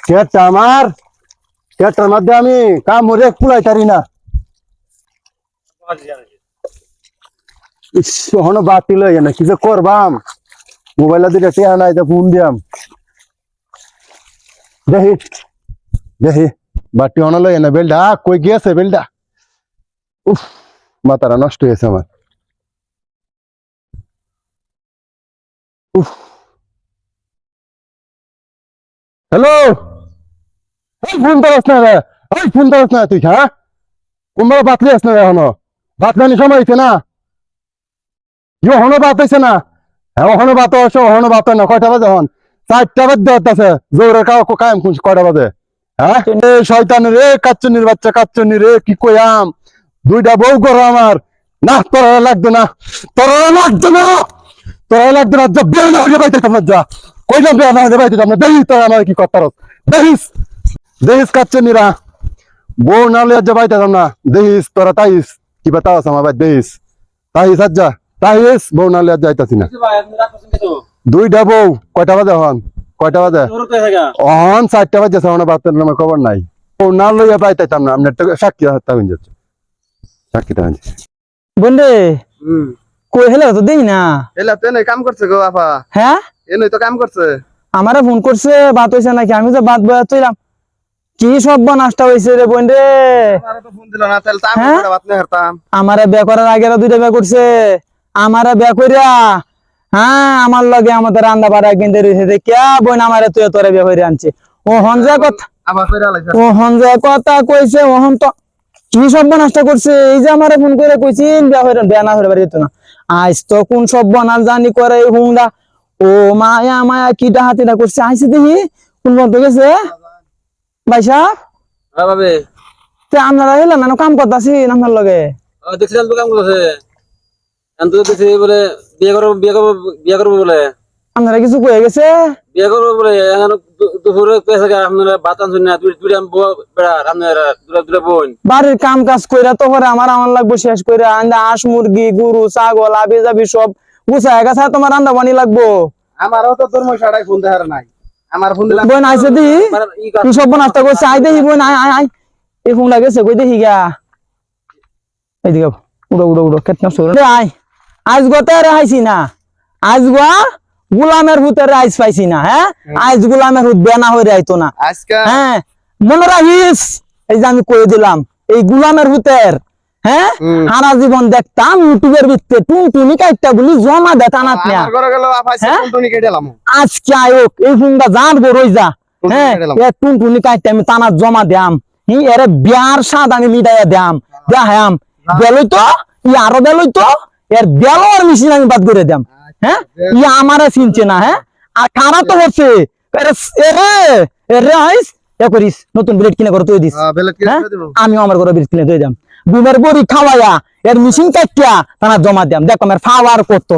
কেটটা আমার কেটটার মধ্যে আমি কাম মরে কুলাই তারি না। হনো বাতি লই না কি যে করবাম মোবাইলে দিলে টেহা নাই ফোন দিয়াম দেখি দেখি বাটি হনো লই না বেলডা কই গিয়েছে বেলডা। উফ মাথাটা নষ্ট হয়েছে আমার। উফ হ্যালো ফোন ধরস না রে ফোন ধরস না তুই হ্যাঁ কোনবার বাতলি আস না এখনো বাতলানি সময় হইছে না হনো বাত হইছে না হ্যাঁ হনো বাত হচ্ছে হনো বাত না কয়টা বাজে হন 4টা বাজে হচ্ছে জোরের কায়ম খুঁজ কয়টা বাজে হ্যাঁ শয়তান রে কাচ্চনির বাচ্চা কাচ্চনি রে কি কইয়াম 2টা বউ করো আমার না তোরা লাগবে না তোরা লাগবে না তোরা লাগবে না যা বের না হয়ে বাইতে তোমরা যা কইলাম বের না হয়ে বাইতে তোমরা দেখিস তোরা আমার কি করতার দেখিস দেখিস কাচ্চনিরা বউ না লিয়া যা বাইতে তোমরা দেখিস তোরা তাইস কি বাতাস আমার ভাই দেখিস তাইস আজ্জা তাইস বউ না লিয়া যাইতাছি না 2টা বউ কয়টা বাজে হন কয়টা বাজে অহন 4টা বাজে সামনে বাতের নামে খবর নাই বউ না লইয়া বাইতাম না আপনার সাক্ষী থাকবেন যাচ্ছে সাক্ষী থাকবেন বন্ধে কই হেলা তো দেই না এলা তো এনে কাম করছে গো আপা হ্যাঁ এনে তো কাম করছে আমারে ফোন করছে বাত হইছে নাকি আমি তো বাত বয়া চইলাম কি সব নাস্তা হইছে রে বন্ধে আমারে তো ফোন দিল না তাহলে তো আমি বড় বাত না হারতাম আমারে বিয়া করার আগে 2টা বিয়া করছে আমারে বিয়া কইরা হ্যাঁ আমার লগে আমাদের রান্না বাড়া কিনতে রইছে দেখিয়া বোন আমারে তুই তোরে বিয়া কইরা আনছে ও হনজা কথা আবার কইরা লাইছে ও হনজা কথা কইছে ও হন তো কি সব নাস্তা করছে এই যে আমারে ফোন করে কইছিন বিয়া হইরা বিয়া না হইরা বাড়ি যেত না আজ তো কোন সব বানাল জানি করে হুংডা ও মায়া মায়া কি ডাহাতিটা করছে আইছে দেখি কোন বন্ধ গেছে ভাই সাহেব হ্যাঁ ভাবে তে আপনারা এলেন না কাম করতেছি আপনার লগে দেখছিলাম তো কাম করতেছে আমি তো দেখছি বলে বিয়ে করবো বলে আপনারা কিছু কয়ে গেছে বিয়ে করবো বলে দুপুরে পেয়েছে আপনারা ভাত আনছেন না দুইটা বেড়া আপনারা দুটা বোন বাড়ির কাম কাজ কইরা তো পরে আমার লাগবো শেষ কইরা আন্দা হাঁস মুরগি গরু ছাগল আবি যাবি সব গুছায় গেছে তোমার রান্না বানি লাগবো আমারও তো তোর মশাড়াই ফোন দেহার নাই আমার ফোন দিলাম বোন আইছে দি কি সব নাস্তা করছে আই দেখি বোন আই আই আই এই ফোন লাগেছে কই দেখি গা এইদিকে উড়ো উড়ো উড়ো কেতনা সুর আই আজ গতেরে আইছি না আজ গা গোলামের ভূতের আইস পাইছি না হ্যাঁ আজ গোলামের ভূত বেনা হইরে আইতো না আজকে হ্যাঁ মনে রাখিস এই যে আমি কই দিলাম এই গোলামের ভূতের হ্যাঁ সারা জীবন দেখতাম ইউটিউবের ভিতরে টুনটুনি কাইটটা বলি জমা দে টানাত না আমার ঘরে গেল আপা টুনটুনি কেটে দিলাম আজকে আয়োক এই ফোনটা জান বড়ই যা হ্যাঁ এ টুনটুনি কাইটটা আমি টানাত জমা দিয়াম এর বিয়ার স্বাদ আমি মিটাইয়া দিয়াম দেখাম বেলই তো ই আরো বেলই তো এর বেলোর মেশিন আমি বাদ করে দিয়াম হ্যাঁ ই আমারে চিনছে না হ্যাঁ আর কারা তো হচ্ছে এরে আইস এ করিস নতুন ব্লেড কিনে করে তুই দিস আমিও আমার ঘরে ব্লেড কিনে তুই দাম ঘুমের বড়ি খাওয়াইয়া এর মেশিন কাটিয়া তারা জমা দিয়াম দেখ আমার ফাওয়ার কত